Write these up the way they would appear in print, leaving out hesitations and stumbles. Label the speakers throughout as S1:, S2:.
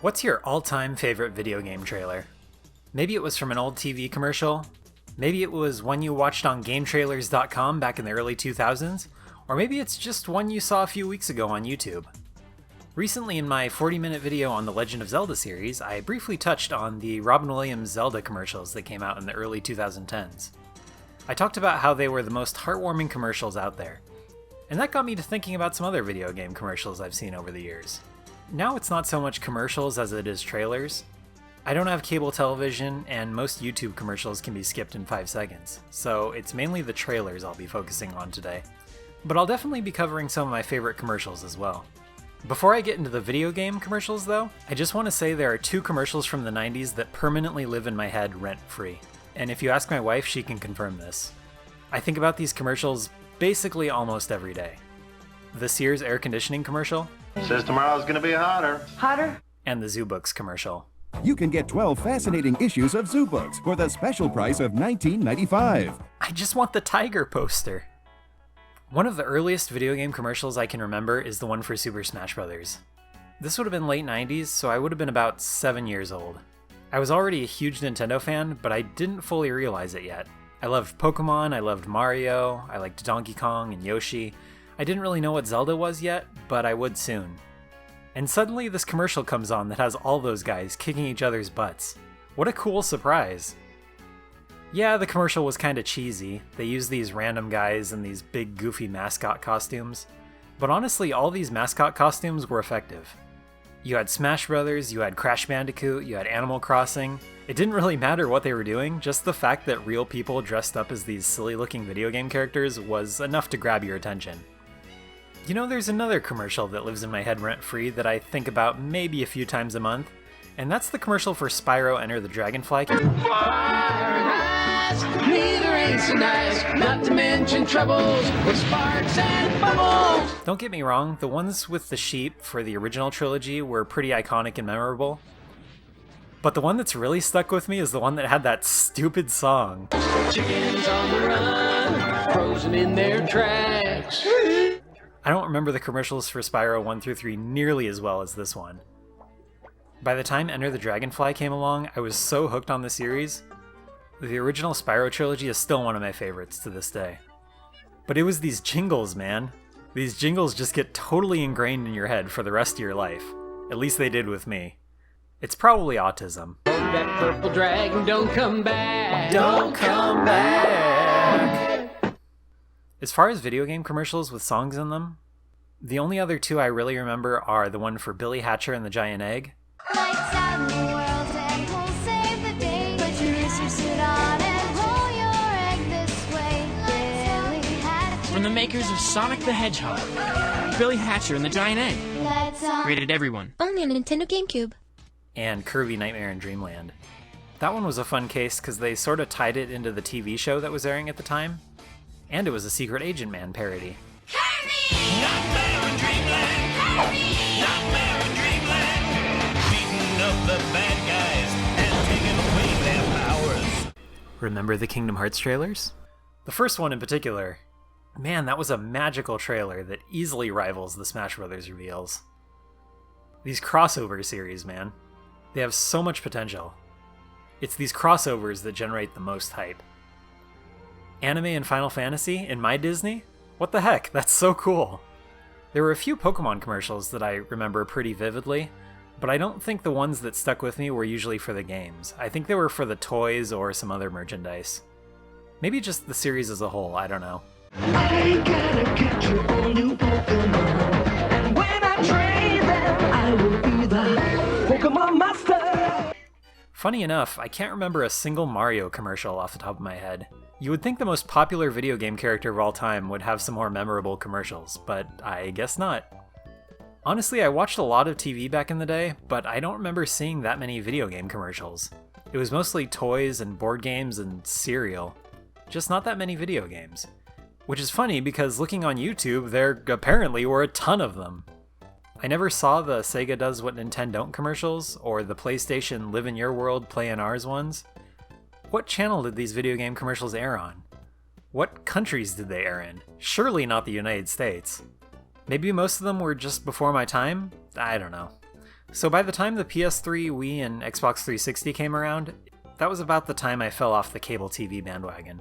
S1: What's your all-time favorite video game trailer? Maybe it was from an old TV commercial, maybe it was one you watched on GameTrailers.com back in the early 2000s, or maybe it's just one you saw a few weeks ago on YouTube. Recently in my 40-minute video on the Legend of Zelda series, I briefly touched on the Robin Williams Zelda commercials that came out in the early 2010s. I talked about how they were the most heartwarming commercials out there, and that got me to thinking about some other video game commercials I've seen over the years. Now it's not so much commercials as it is trailers. I don't have cable television, and most YouTube commercials can be skipped in 5 seconds, so it's mainly the trailers I'll be focusing on today. But I'll definitely be covering some of my favorite commercials as well. Before I get into the video game commercials though, I just want to say there are 2 commercials from the 90s that permanently live in my head rent-free. And if you ask my wife, she can confirm this. I think about these commercials basically almost every day. The Sears air conditioning commercial.
S2: Says tomorrow's gonna be hotter.
S3: Hotter?
S1: And the Zoo Books commercial.
S4: You can get 12 fascinating issues of Zoo Books for the special price of $19.95.
S1: I just want the tiger poster. One of the earliest video game commercials I can remember is the one for Super Smash Bros. This would have been late 90s, so I would have been about 7 years old. I was already a huge Nintendo fan, but I didn't fully realize it yet. I loved Pokemon, I loved Mario, I liked Donkey Kong and Yoshi. I didn't really know what Zelda was yet, but I would soon. And suddenly this commercial comes on that has all those guys kicking each other's butts. What a cool surprise. Yeah, the commercial was kinda cheesy. They used these random guys in these big goofy mascot costumes. But honestly, all these mascot costumes were effective. You had Smash Brothers, you had Crash Bandicoot, you had Animal Crossing. It didn't really matter what they were doing, just the fact that real people dressed up as these silly looking video game characters was enough to grab your attention. You know, there's another commercial that lives in my head rent-free that I think about maybe a few times a month, and that's the commercial for Spyro Enter the Dragonfly.
S5: Neither ain't so nice, not to mention troubles with sparks and bubbles.
S1: Don't get me wrong, the ones with the sheep for the original trilogy were pretty iconic and memorable. But the one that's really stuck with me is the one that had that stupid song.
S5: Chickens on the run, frozen in their tracks.
S1: I don't remember the commercials for Spyro 1 through 3 nearly as well as this one. By the time Enter the Dragonfly came along, I was so hooked on the series. The original Spyro trilogy is still one of my favorites to this day. But it was these jingles, man. These jingles just get totally ingrained in your head for the rest of your life. At least they did with me. It's probably autism.
S5: That purple dragon don't come back.
S1: Don't come back! As far as video game commercials with songs in them, the only other 2 I really remember are the one for Billy Hatcher and the Giant Egg.
S6: Lights out in the world and we'll save the day. Put your rooster suit on and roll your egg this way. Billy Hatcher.
S7: From the makers of Sonic the Hedgehog, Billy Hatcher and the Giant Egg.
S6: Lights on.
S7: Rated everyone.
S8: Only on Nintendo GameCube.
S1: And Kirby Nightmare in Dreamland. That one was a fun case because they sort of tied it into the TV show that was airing at the time, and it was a Secret Agent Man parody.
S6: Kirby!
S2: Nightmare in Dreamland.
S6: Kirby!
S2: Nightmare in Dreamland. Beating up the bad guys and taking away their powers.
S1: Remember the Kingdom Hearts trailers? The first one in particular. Man, that was a magical trailer that easily rivals the Smash Bros. Reveals. These crossover series, man. They have so much potential. It's these crossovers that generate the most hype. Anime and Final Fantasy in my Disney? What the heck, that's so cool! There were a few Pokemon commercials that I remember pretty vividly, but I don't think the ones that stuck with me were usually for the games. I think they were for the toys or some other merchandise. Maybe just the series as a whole, I don't know.
S5: I gotta catch a whole new Pokemon. And when I train them, I will be the Pokemon Master.
S1: Funny enough, I can't remember a single Mario commercial off the top of my head. You would think the most popular video game character of all time would have some more memorable commercials, but I guess not. Honestly, I watched a lot of TV back in the day, but I don't remember seeing that many video game commercials. It was mostly toys and board games and cereal. Just not that many video games. Which is funny because looking on YouTube, there apparently were a ton of them. I never saw the Sega Does What Nintendo Don't commercials, or the PlayStation Live in Your World, Play in Ours ones. What channel did these video game commercials air on? What countries did they air in? Surely not the United States. Maybe most of them were just before my time? I don't know. So by the time the PS3, Wii, and Xbox 360 came around, that was about the time I fell off the cable TV bandwagon.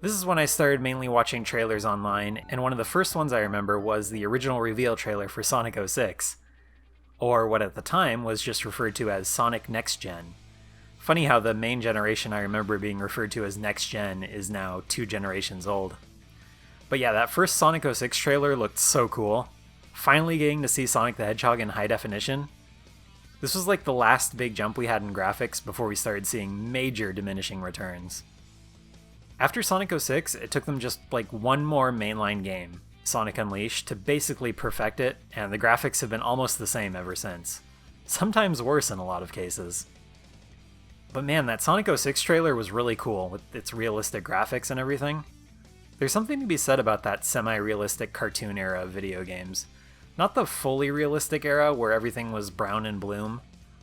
S1: This is when I started mainly watching trailers online, and one of the first ones I remember was the original reveal trailer for Sonic 06, or what at the time was just referred to as Sonic Next Gen. Funny how the main generation I remember being referred to as Next Gen is now 2 generations old. But yeah, that first Sonic 06 trailer looked so cool. Finally getting to see Sonic the Hedgehog in high definition. This was like the last big jump we had in graphics before we started seeing major diminishing returns. After Sonic 06, it took them just like one more mainline game, Sonic Unleashed, to basically perfect it, and the graphics have been almost the same ever since. Sometimes worse in a lot of cases. But man, that Sonic 06 trailer was really cool, with its realistic graphics and everything. There's something to be said about that semi-realistic cartoon era of video games. Not the fully realistic era where everything was brown and bloom.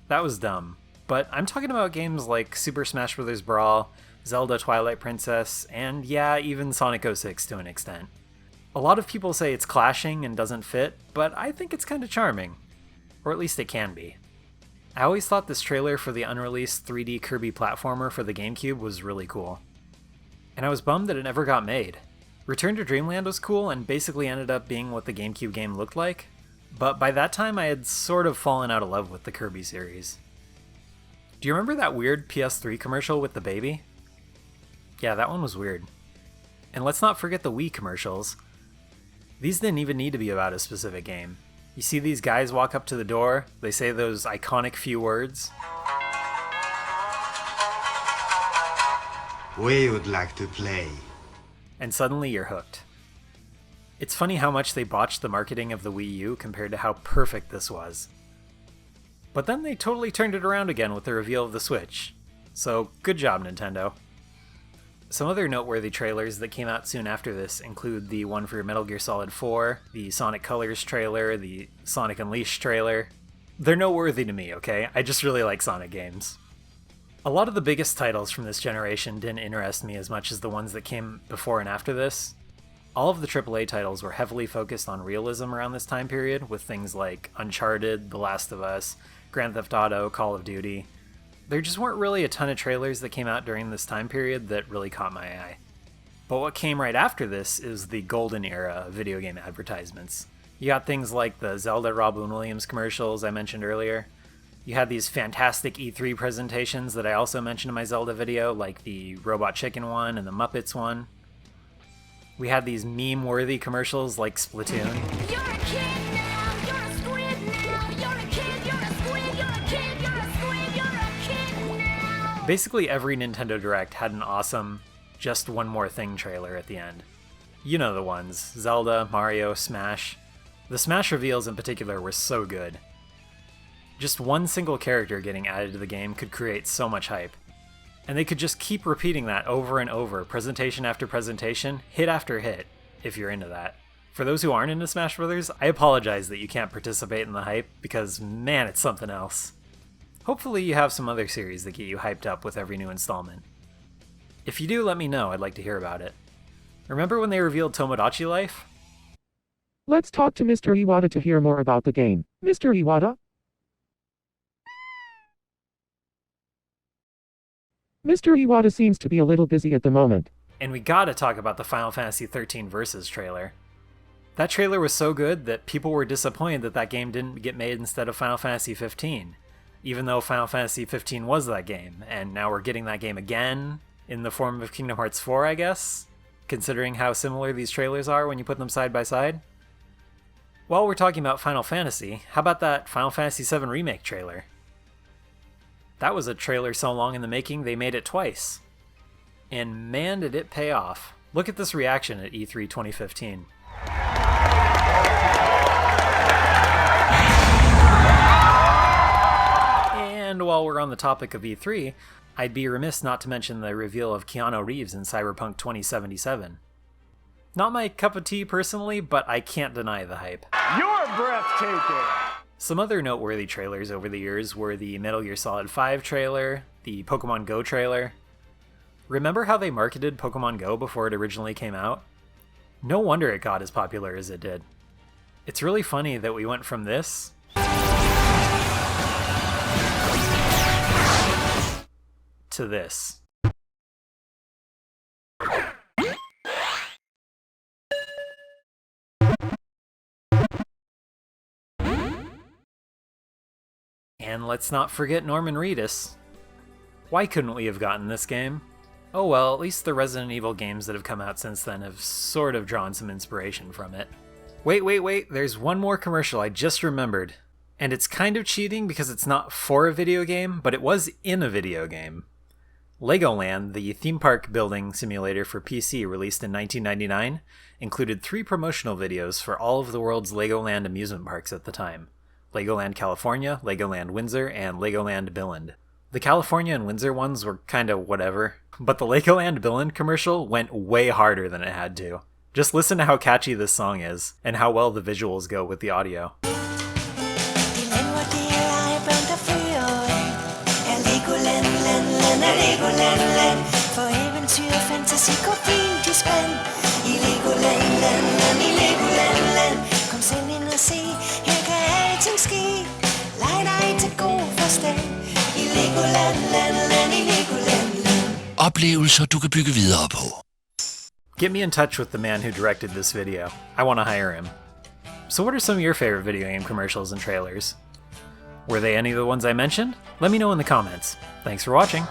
S1: That was dumb. But I'm talking about games like Super Smash Bros. Brawl, Zelda Twilight Princess, and yeah, even Sonic 06 to an extent. A lot of people say it's clashing and doesn't fit, but I think it's kinda charming. Or at least it can be. I always thought this trailer for the unreleased 3D Kirby platformer for the GameCube was really cool. And I was bummed that it never got made. Return to Dreamland was cool and basically ended up being what the GameCube game looked like, but by that time I had sort of fallen out of love with the Kirby series. Do you remember that weird PS3 commercial with the baby? Yeah, that one was weird. And let's not forget the Wii commercials. These didn't even need to be about a specific game. You see these guys walk up to the door, they say those iconic few words.
S3: We would like to play.
S1: And suddenly you're hooked. It's funny how much they botched the marketing of the Wii U compared to how perfect this was. But then they totally turned it around again with the reveal of the Switch. So good job, Nintendo. Some other noteworthy trailers that came out soon after this include the one for Metal Gear Solid 4, the Sonic Colors trailer, the Sonic Unleashed trailer. They're noteworthy to me, okay? I just really like Sonic games. A lot of the biggest titles from this generation didn't interest me as much as the ones that came before and after this. All of the AAA titles were heavily focused on realism around this time period, with things like Uncharted, The Last of Us, Grand Theft Auto, Call of Duty. There just weren't really a ton of trailers that came out during this time period that really caught my eye. But what came right after this is the golden era of video game advertisements. You got things like the Zelda Robin Williams commercials I mentioned earlier. You had these fantastic E3 presentations that I also mentioned in my Zelda video, like the Robot Chicken one and the Muppets one. We had these meme-worthy commercials like Splatoon.
S6: You're a kid now, you're a squid now. You're a kid, you're a squid, you're a kid, you're a squid, you're a kid now.
S1: Basically every Nintendo Direct had an awesome Just One More Thing trailer at the end. You know the ones, Zelda, Mario, Smash. The Smash reveals in particular were so good. Just one single character getting added to the game could create so much hype. And they could just keep repeating that over and over, presentation after presentation, hit after hit, if you're into that. For those who aren't into Smash Bros., I apologize that you can't participate in the hype, because man, it's something else. Hopefully you have some other series that get you hyped up with every new installment. If you do, let me know, I'd like to hear about it. Remember when they revealed Tomodachi Life?
S8: Let's talk to Mr. Iwata to hear more about the game. Mr. Iwata? Mr. Iwata seems to be a little busy at the moment.
S1: And we gotta talk about the Final Fantasy XIII Versus trailer. That trailer was so good that people were disappointed that that game didn't get made instead of Final Fantasy XV, even though Final Fantasy XV was that game, and now we're getting that game again in the form of Kingdom Hearts 4, I guess, considering how similar these trailers are when you put them side by side. While we're talking about Final Fantasy, how about that Final Fantasy VII Remake trailer? That was a trailer so long in the making, they made it twice. And man, did it pay off. Look at this reaction at E3 2015. And while we're on the topic of E3, I'd be remiss not to mention the reveal of Keanu Reeves in Cyberpunk 2077. Not my cup of tea personally, but I can't deny the hype.
S9: You're breathtaking!
S1: Some other noteworthy trailers over the years were the Metal Gear Solid 5 trailer, the Pokemon Go trailer. Remember how they marketed Pokemon Go before it originally came out? No wonder it got as popular as it did. It's really funny that we went from this to this. And let's not forget Norman Reedus. Why couldn't we have gotten this game? Oh well, at least the Resident Evil games that have come out since then have sort of drawn some inspiration from it. Wait, there's one more commercial I just remembered. And it's kind of cheating because it's not for a video game, but it was in a video game. Legoland, the theme park building simulator for PC released in 1999, included 3 promotional videos for all of the world's Legoland amusement parks at the time. Legoland California, Legoland Windsor, and Legoland Billund. The California and Windsor ones were kinda whatever, but the Legoland Billund commercial went way harder than it had to. Just listen to how catchy this song is, and how well the visuals go with the audio.
S3: Oplevelser, du kan bygge videre på.
S1: Get me in touch with the man who directed this video. I want to hire him. So what are some of your favorite video game commercials and trailers? Were they any of the ones I mentioned? Let me know in the comments. Thanks for watching.